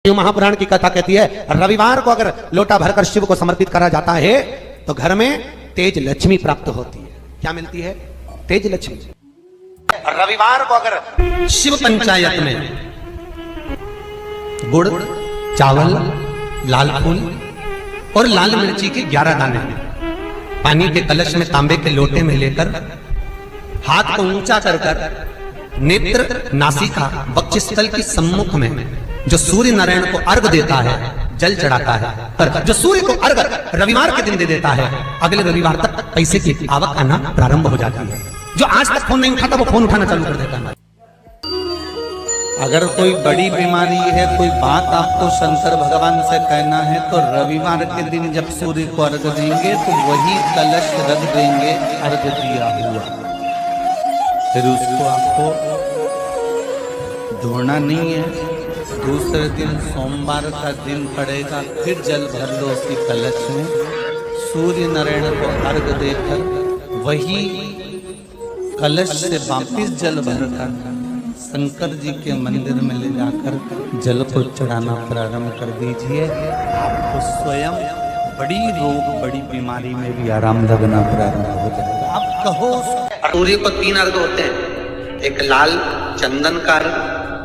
महापुराण की कथा कहती है रविवार को अगर लोटा भरकर शिव को समर्पित करा जाता है तो घर में तेज लक्ष्मी प्राप्त होती है। क्या मिलती है? तेज लक्ष्मी। रविवार को अगर शिव पंचायत में गुड़, चावल, लाल फूल और लाल मिर्ची के 11 दाने पानी के कलश में तांबे के लोटे में लेकर हाथ को ऊंचा कर नेत्र, नासिका, वक्षस्थल के सम्मुख में जो सूर्य नारायण को अर्घ देता है, जल चढ़ाता है, पर जो सूर्य को अर्घ रविवार के दिन दे देता है, अगले रविवार तक पैसे की आवक आना प्रारंभ हो जाती है। जो आज तक फोन नहीं उठाता वो फोन उठाना चालू कर देता है। अगर कोई बड़ी बीमारी है, कोई बात आपको शंकर भगवान से कहना है, तो रविवार के दिन जब सूर्य को अर्घ देंगे तो वही कलश रख देंगे अर्घ दिया हुआ, फिर उसको आपको धोना नहीं है। दूसरे दिन सोमवार का दिन पड़ेगा, फिर जल भर लो उसी कलश में, सूर्य नारायण को अर्घ देकर वही कलश से वापिस जल भरकर शंकर जी के मंदिर में ले जाकर जल को चढ़ाना प्रारंभ कर दीजिए। आपको स्वयं बड़ी रोग, बड़ी बीमारी में भी आराम लगना प्रारंभ हो जाएगा। आप कहो। सूर्य को 3 अर्घ होते हैं। एक लाल चंदन का अर्घ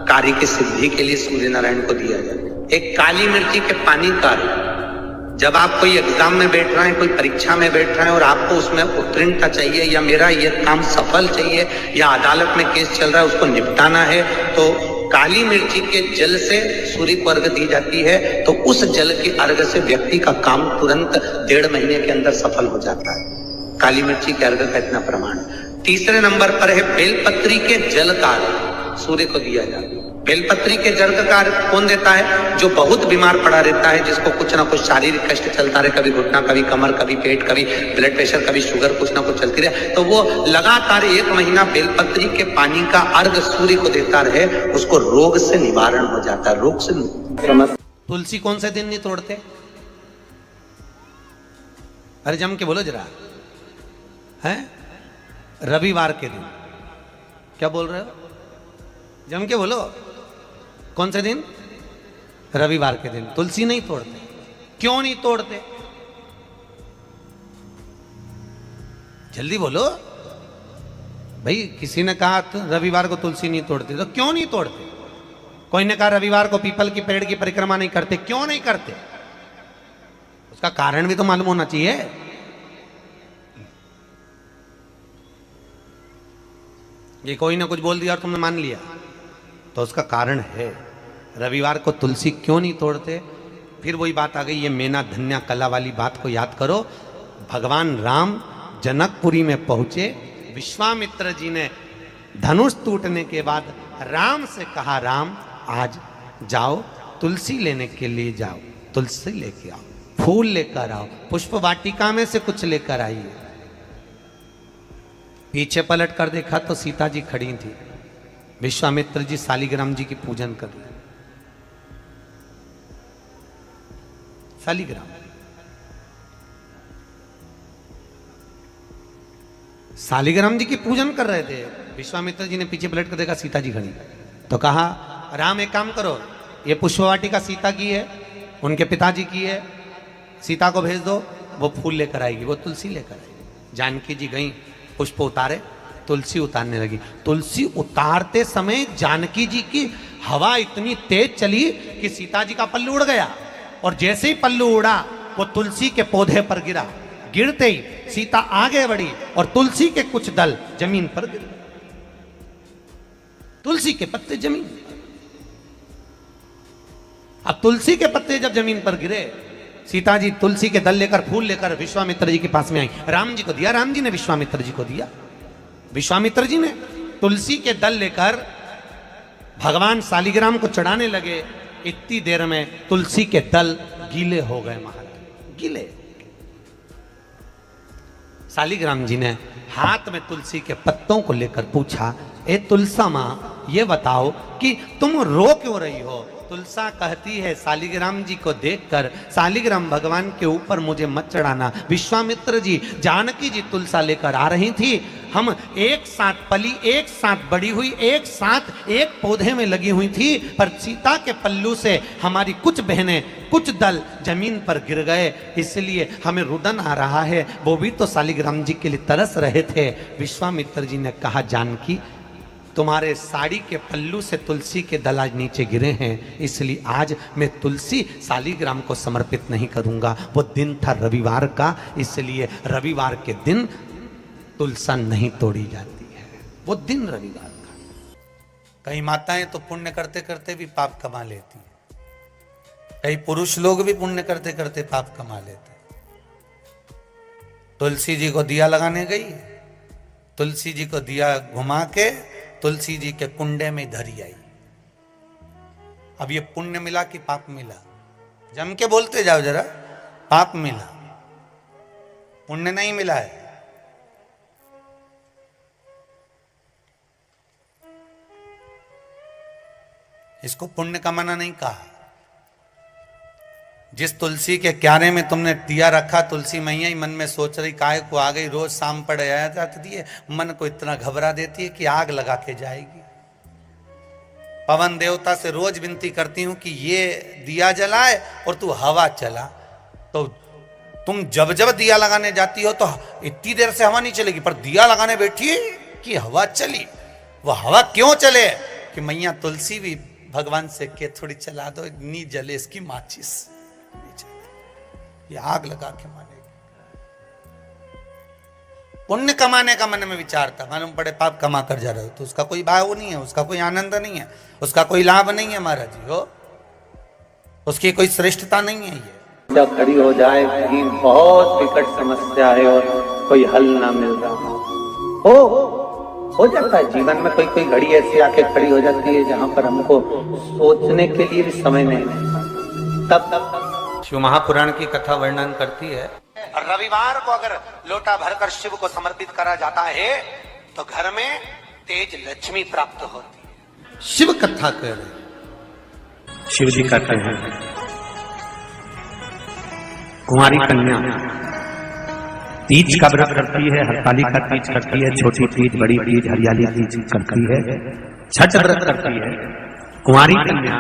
कार्य की सिद्धि के लिए सूर्य नारायण को दिया जाए। एक काली मिर्ची के पानी का अर्घ, जब आप कोई एग्जाम में बैठ रहे हैं, कोई परीक्षा में बैठ रहे हैं और आपको उसमें उत्तीर्णता चाहिए या मेरा ये काम सफल चाहिए या अदालत में केस चल रहा है उसको निपटाना है, तो काली मिर्ची के जल से सूर्य को अर्घ दी जाती है। तो उस जल के अर्घ से व्यक्ति का काम तुरंत 1.5 महीने के अंदर सफल हो जाता है। काली मिर्ची के अर्घ का इतना प्रमाण। तीसरे नंबर पर है बेलपत्री के जल का अर्घ सूर्य को दिया जाता है। बेलपत्री के जल का अर्घ कौन देता है? जो बहुत बीमार पड़ा रहता है, जिसको कुछ ना कुछ शारीरिक कष्ट चलता रहे, कभी घुटना, कभी कमर, कभी पेट, कभी ब्लड प्रेशर, कभी शुगर, कुछ ना कुछ चलती रहे, तो वो लगातार 1 महीना बेलपत्री के पानी का अर्घ सूर्य को देता रहे, उसको रोग से निवारण हो जाता है। रोग से तुलसी कौन से दिन नहीं तोड़ते? अरे जम के बोलो जरा, है? रविवार के दिन। क्या बोल रहे हो? जम के बोलो। कौन से दिन? रविवार के दिन तुलसी नहीं तोड़ते। क्यों नहीं तोड़ते? जल्दी बोलो भाई। किसी ने कहा तो रविवार को तुलसी नहीं तोड़ते, तो क्यों नहीं तोड़ते? कोई ने कहा रविवार को पीपल की पेड़ की परिक्रमा नहीं करते। क्यों नहीं करते? उसका कारण भी तो मालूम होना चाहिए। ये कोई ना कुछ बोल दिया और तुमने मान लिया, तो उसका कारण है। रविवार को तुलसी क्यों नहीं तोड़ते? फिर वही बात आ गई, ये मेना धन्या कला वाली बात को याद करो। भगवान राम जनकपुरी में पहुंचे, विश्वामित्र जी ने धनुष टूटने के बाद राम से कहा, राम आज जाओ तुलसी लेने के लिए जाओ, तुलसी लेके आओ, फूल लेकर आओ, पुष्प वाटिका में से कुछ लेकर आइए। पीछे पलट कर देखा तो सीता जी खड़ी थी। विश्वामित्र जी शालिग्राम जी की पूजन कर रहे। शालिग्राम, शालिग्राम जी की पूजन कर रहे थे। विश्वामित्र जी ने पीछे पलट कर देखा, सीता जी खड़ी, तो कहा, राम एक काम करो, ये पुष्पवाटिका सीता की है, उनके पिताजी की है, सीता को भेज दो, वो फूल लेकर आएगी, वो तुलसी लेकर आएगी। जानकी जी गई, पुष्प उतारे, तुलसी उतारने लगी। तुलसी उतारते समय जानकी जी की हवा इतनी तेज चली कि सीता जी का पल्लू उड़ गया, और जैसे ही पल्लू उड़ा वो तुलसी के पौधे पर गिरा। गिरते ही सीता आगे बढ़ी और तुलसी के कुछ दल जमीन पर गिरे। तुलसी के पत्ते जमीन। अब तुलसी के पत्ते जब जमीन पर गिरे, सीता जी तुलसी के दल लेकर, फूल लेकर विश्वामित्र जी के पास में आई। राम जी को दिया, राम जी ने विश्वामित्र जी को दिया। विश्वामित्र जी ने तुलसी के दल लेकर भगवान शालिग्राम को चढ़ाने लगे। इतनी देर में तुलसी के दल गीले हो गए, महाराज गीले। शालिग्राम जी ने हाथ में तुलसी के पत्तों को लेकर पूछा, ए तुलसा मां, ये बताओ कि तुम रो क्यों रही हो? तुलसा कहती है शालिग्राम जी को देखकर, शालिग्राम भगवान के ऊपर मुझे मत चढ़ाना। विश्वामित्र जी, जानकी जी तुलसा लेकर आ रही थी, हम एक साथ पली, एक साथ बड़ी हुई, एक साथ एक पौधे में लगी हुई थी, पर सीता के पल्लू से हमारी कुछ बहनें, कुछ दल जमीन पर गिर गए, इसलिए हमें रुदन आ रहा है। वो भी तो शालिग्राम जी के लिए तरस रहे थे। विश्वामित्र जी ने कहा, जानकी तुम्हारे साड़ी के पल्लू से तुलसी के दल आज नीचे गिरे हैं, इसलिए आज मैं तुलसी शालिग्राम को समर्पित नहीं करूंगा। वो दिन था रविवार का, इसलिए रविवार के दिन तुलसा नहीं तोड़ी जाती है, वो दिन रविवार का। कई माताएं तो पुण्य करते करते भी पाप कमा लेती हैं, कई पुरुष लोग भी पुण्य करते करते पाप कमा लेते हैं। तुलसी जी को दिया लगाने गई, तुलसी जी को दिया घुमा के तुलसी जी के कुंडे में धरी आई। अब ये पुण्य मिला कि पाप मिला? जम के बोलते जाओ जरा, पाप मिला, पुण्य नहीं मिला है। इसको पुण्य कमाना नहीं कहा। जिस तुलसी के क्यारे में तुमने दिया रखा, तुलसी मैया ही मन में सोच रही काय को आ गई, रोज शाम पड़ आया जाती है, मन को इतना घबरा देती है कि आग लगा के जाएगी। पवन देवता से रोज विनती करती हूं कि ये दिया जलाए और तू हवा चला। तो तुम जब जब दिया लगाने जाती हो तो इतनी देर से हवा नहीं चलेगी, पर दिया लगाने बैठी कि हवा चली। वह हवा क्यों चले कि मैया तुलसी भी भगवान से के थोड़ी चला दो, नी जले इसकी माचिस, ये आग लगा के मानेगी। पुण्य कमाने का मन में विचार था, मालूम पड़े पाप कमा कर जा रहे हो तो उसका कोई भाव नहीं है, उसका कोई आनंद नहीं है, उसका कोई लाभ नहीं है महाराज जी हो, उसकी कोई श्रेष्ठता नहीं है। ये जब खड़ी हो जाए कहीं बहुत विकट समस्या है और कोई हल ना मिल रहा हो जाता है जीवन में, कोई कोई घड़ी ऐसी आके खड़ी हो जाती है जहां पर हमको सोचने के लिए भी समय नहीं मिलता। तब शिव महापुराण की कथा वर्णन करती है, रविवार को अगर लोटा भरकर शिव को समर्पित करा जाता है तो घर में तेज लक्ष्मी प्राप्त होती है। शिव कथा कर रहे, शिव जी कहते हैं, कुंवारी कन्या तीज का व्रत करती है, हरतालिका तीज करती है, छोटी तीज, बड़ी तीज, हरियाली तीज करती है, छठ व्रत करती है। कुंवारी कन्या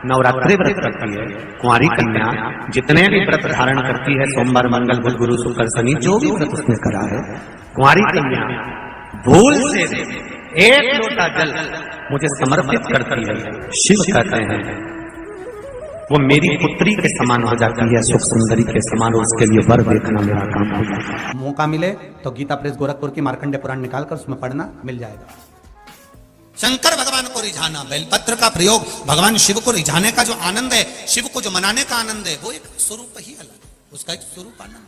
नवरात्रि व्रत करती है। कुंवारी कन्या जितने भी व्रत धारण करती है, सोमवार, मंगल, बुध, गुरु, शुक्र, शनि, जो भी व्रत उसने करा है, कुंवारी कन्या भूल से एक लोटा जल मुझे समर्पित करती है। शिव कहते हैं वो मेरी पुत्री के समान हो जाती है, सुख सुंदरी के समान, उसके लिए वर देखना मेरा काम हो जाता है। मौका मिले तो गीता प्रेस गोरखपुर की मार्कंडे पुराण निकालकर उसमें पढ़ना, मिल जाएगा। शंकर भगवान को रिझाना, बेलपत्र का प्रयोग भगवान शिव को रिझाने का जो आनंद है, शिव को जो मनाने का आनंद है, वो एक स्वरूप ही अलग है, उसका एक स्वरूप आनंद।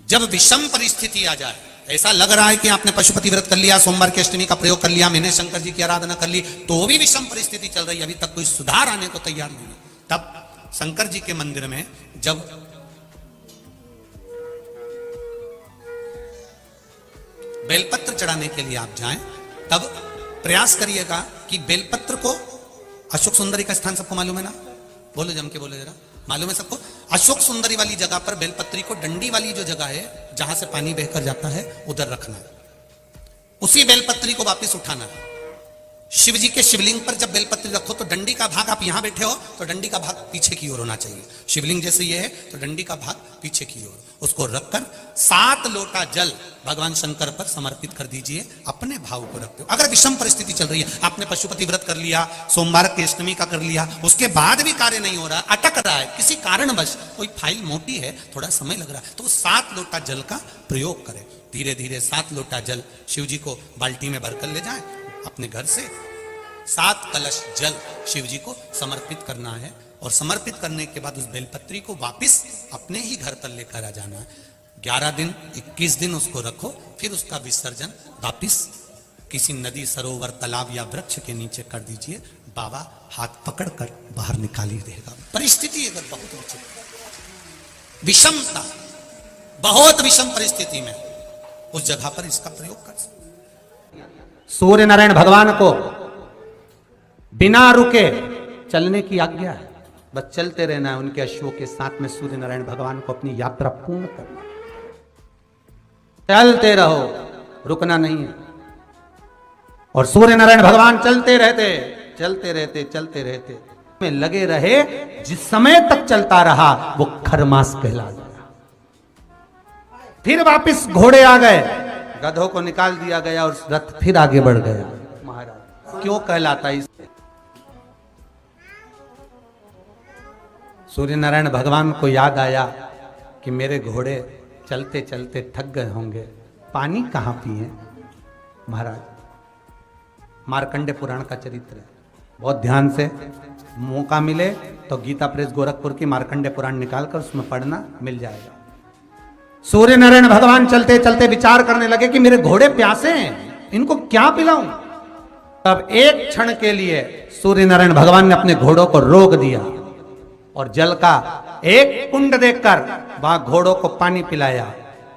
जब विषम परिस्थिति आ जाए, ऐसा लग रहा है कि आपने पशुपति व्रत कर लिया, सोमवार की अष्टमी का प्रयोग कर लिया, मैंने शंकर जी की आराधना कर ली, तो भी विषम परिस्थिति चल रही है, अभी तक कोई सुधार आने को तैयार नहीं है, तब शंकर जी के मंदिर में जब बेलपत्र चढ़ाने के लिए आप जाएं, तब प्रयास करिएगा कि बेलपत्र को, अशोक सुंदरी का स्थान सबको मालूम है ना, बोलो जम के बोलो जरा, मालूम है सबको? अशोक सुंदरी वाली जगह पर बेलपत्री को, डंडी वाली जो जगह है जहां से पानी बहकर जाता है, उधर रखना है। उसी बेलपत्री को वापस उठाना है। शिव जी के शिवलिंग पर जब बेलपत्री रखो तो डंडी का भाग, आप यहां बैठे हो तो डंडी का भाग पीछे की ओर होना चाहिए। शिवलिंग जैसे ये है तो डंडी का भाग पीछे की ओर, उसको रखकर 7 लोटा जल भगवान शंकर पर समर्पित कर दीजिए, अपने भाव को रखते हो। अगर विषम परिस्थिति चल रही है, आपने पशुपति व्रत कर लिया, सोमवार की अष्टमी का कर लिया, उसके बाद भी कार्य नहीं हो रहा, अटक रहा है, किसी कारणवश कोई फाइल मोटी है, थोड़ा समय लग रहा है, तो 7 लोटा जल का प्रयोग करें। धीरे धीरे 7 लोटा जल शिव जी को बाल्टी में भरकर ले जाएं, अपने घर से 7 कलश जल शिव जी को समर्पित करना है, और समर्पित करने के बाद उस बेलपत्री को वापस अपने ही घर पर लेकर आ जाना है। 11 दिन 21 दिन उसको रखो, फिर उसका विसर्जन वापिस किसी नदी, सरोवर, तालाब या वृक्ष के नीचे कर दीजिए। बाबा हाथ पकड़कर बाहर निकाल ही देगा। परिस्थिति अगर बहुत विषमता, बहुत विषम परिस्थिति में उस जगह पर इसका प्रयोग कर सकते। सूर्य नारायण भगवान को बिना रुके चलने की आज्ञा है, बस चलते रहना है उनके अश्वों के साथ में सूर्य नारायण भगवान को अपनी यात्रा पूर्ण करना, चलते रहो, रुकना नहीं है। और सूर्य नारायण भगवान चलते रहते चलते रहते चलते रहते में लगे रहे, जिस समय तक चलता रहा वो खरमास कहला गया। फिर वापिस घोड़े आ गए, गधों को निकाल दिया गया और रथ फिर आगे बढ़ गया। महाराज क्यों कहलाता है? सूर्य नारायण भगवान को याद आया कि मेरे घोड़े चलते चलते थक गए होंगे, पानी कहां पिए। महाराज मार्कंडे पुराण का चरित्र है, बहुत ध्यान से मौका मिले तो गीता प्रेस गोरखपुर की मार्कंडे पुराण निकालकर उसमें पढ़ना, मिल जाएगा। सूर्य नारायण भगवान चलते चलते विचार करने लगे कि मेरे घोड़े प्यासे हैं, इनको क्या पिलाऊं। तब एक क्षण के लिए सूर्य नारायण भगवान ने अपने घोड़ों को रोक दिया और जल का एक कुंड देखकर वहां घोड़ों को पानी पिलाया।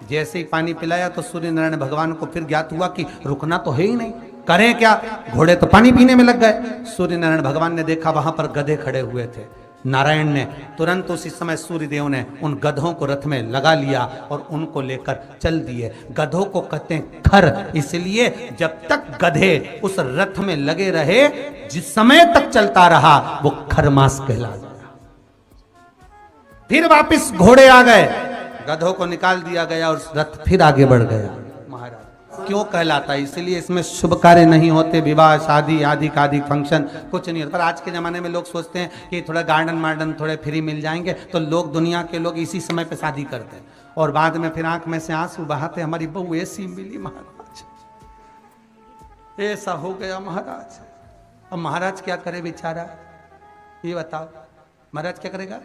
जैसे ही पानी पिलाया तो सूर्य नारायण भगवान को फिर ज्ञात हुआ कि रुकना तो है ही नहीं, करें क्या, घोड़े तो पानी पीने में लग गए। सूर्य नारायण भगवान ने देखा वहां पर गधे खड़े हुए थे। नारायण ने तुरंत उसी समय सूर्यदेव ने उन गधों को रथ में लगा लिया और उनको लेकर चल दिए। गधों को कहते हैं खर, इसलिए जब तक गधे उस रथ में लगे रहे, जिस समय तक चलता रहा वो खरमास कहला गया। फिर वापिस घोड़े आ गए, गधों को निकाल दिया गया और रथ फिर आगे बढ़ गया। महाराज क्यों कहलाता है? इसलिए इसमें शुभ कार्य नहीं होते, विवाह शादी आदि आदि फंक्शन कुछ नहीं होता। पर आज के जमाने में लोग सोचते हैं कि थोड़ा गार्डन वार्डन थोड़े फ्री मिल जाएंगे तो लोग, दुनिया के लोग इसी समय पे शादी करते हैं और बाद में फिर आंख में से आंसू बहाते, हमारी बहू ऐसी मिली महाराज, ऐसा हो गया महाराज। अब महाराज क्या करे बेचारा, ये बताओ महाराज क्या करेगा?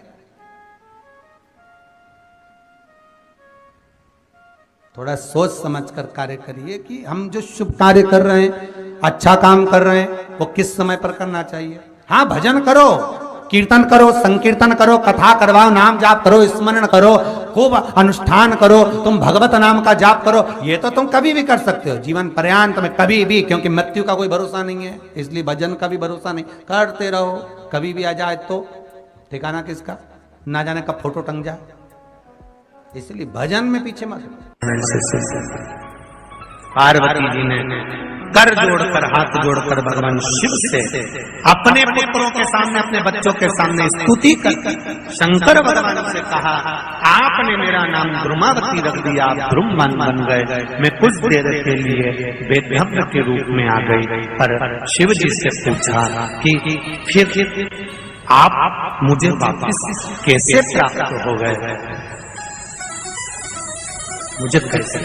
थोड़ा सोच समझ कर कार्य करिए कि हम जो शुभ कार्य कर रहे हैं, अच्छा काम कर रहे हैं, वो किस समय पर करना चाहिए। हाँ, भजन करो, कीर्तन करो, संकीर्तन करो, कथा करवाओ, नाम जाप करो, स्मरण करो, खूब अनुष्ठान करो, तुम भगवत नाम का जाप करो, ये तो तुम कभी भी कर सकते हो जीवन पर्यांत में, कभी भी, क्योंकि मृत्यु का कोई भरोसा नहीं है, इसलिए भजन का भी भरोसा नहीं। करते रहो, कभी भी आ जाए तो ठिकाना किसका, ना जाने कब फोटो टंग जाए, इसलिए भजन में पीछे मत। पार्वती जी ने कर जोड़कर, हाथ जोड़कर भगवान शिव से अपने पुत्रों के सामने, अपने बच्चों के सामने स्तुति कर शंकर भगवान से कहा, आपने मेरा नाम द्रुमावती रख दिया, आप द्रुमवन बन गए, मैं कुछ देर के लिए वेदभ्रम के रूप में आ गई। पर शिव जी से पूछा कि फिर आप मुझे वापस कैसे प्राप्त हो गए, मुझे कैसे?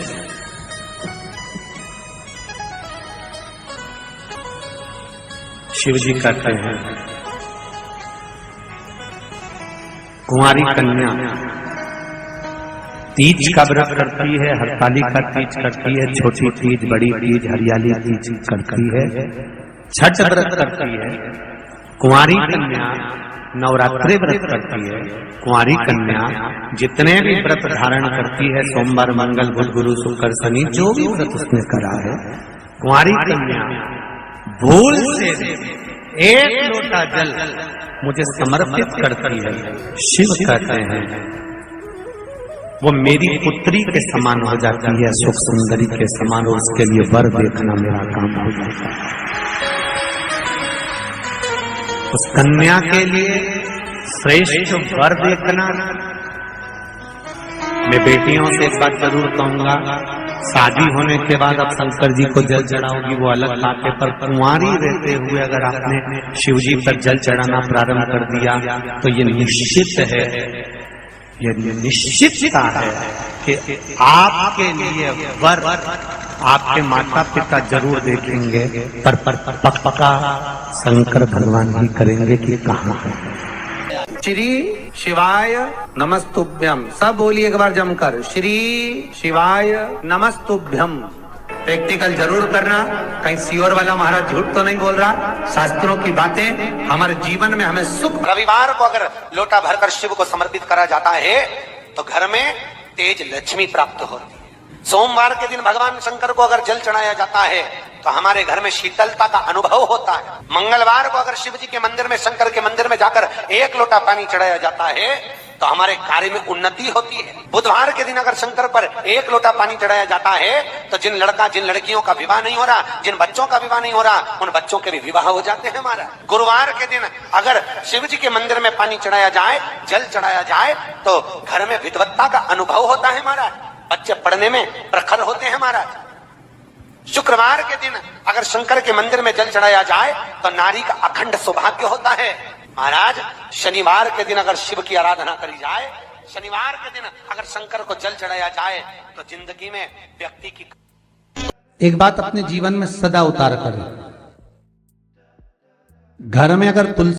शिव जी कहते हैं, कुंवारी कन्या तीज का व्रत करती है, हरतालिका तीज करती है, छोटी तीज, बड़ी तीज, हरियाली तीज करती है, छठ व्रत करती है। कुंवारी कन्या नवरात्रि व्रत करती है। कुंवारी कन्या जितने भी व्रत धारण करती है, सोमवार, मंगल, बुध, गुरु, शुक्र, शनि, जो भी व्रत उसने करा है, कुंवारी कन्या भूल से एक लोटा जल मुझे समर्पित करती है। शिव कहते हैं वो मेरी पुत्री के समान हो जाती है, सुख सुंदरी के समान, और उसके लिए वर देखना मेरा काम हो जाता है। उस कन्या के लिए श्रेष्ठ वर देखना। मैं बेटियों से एक बात जरूर कहूंगा, शादी होने के बाद अब शंकर जी को जल चढ़ाओगी वो अलग बात है, पर कुंवारी रहते हुए अगर आपने शिव जी पर जल चढ़ाना प्रारंभ कर दिया तो ये निश्चित है, ये निश्चितता है कि आपके लिए वर आपके माता पिता जरूर देखेंगे, पर पक्का शंकर भगवान ही करेंगे कि कहाँ है। श्री शिवाय नमस्तुभ्यम, सब बोलिए एक बार जमकर, श्री शिवाय नमस्तुभ्यम। प्रैक्टिकल जरूर करना, कहीं सियोर वाला महाराज झूठ तो नहीं बोल रहा। शास्त्रों की बातें हमारे जीवन में हमें सुख। रविवार को अगर लोटा भरकर शिव को समर्पित करा जाता है तो घर में तेज लक्ष्मी प्राप्त होती है। सोमवार के दिन भगवान शंकर को अगर जल चढ़ाया जाता है तो हमारे घर में शीतलता का अनुभव होता है। मंगलवार को अगर शिव जी के मंदिर में, शंकर के मंदिर में जाकर 1 लोटा पानी चढ़ाया जाता है तो हमारे कार्य में उन्नति होती है। बुधवार के दिन अगर शंकर पर 1 लोटा पानी चढ़ाया जाता है तो जिन लड़कियों का विवाह नहीं हो रहा, जिन बच्चों का विवाह नहीं हो रहा, उन बच्चों के भी विवाह हो जाते हैं हमारा। गुरुवार के दिन अगर शिव जी के मंदिर में पानी चढ़ाया जाए, जल चढ़ाया जाए तो घर में विद्वत्ता का अनुभव होता है हमारा, बच्चे पढ़ने में प्रखर होते हैं महाराज। शुक्रवार के दिन अगर शंकर के मंदिर में जल चढ़ाया जाए तो नारी का अखंड सौभाग्य होता है महाराज। शनिवार के दिन अगर शिव की आराधना करी जाए, शनिवार के दिन अगर शंकर को जल चढ़ाया जाए तो जिंदगी में व्यक्ति की एक बात अपने जीवन में सदा उतार करें, घर में अगर तुलसी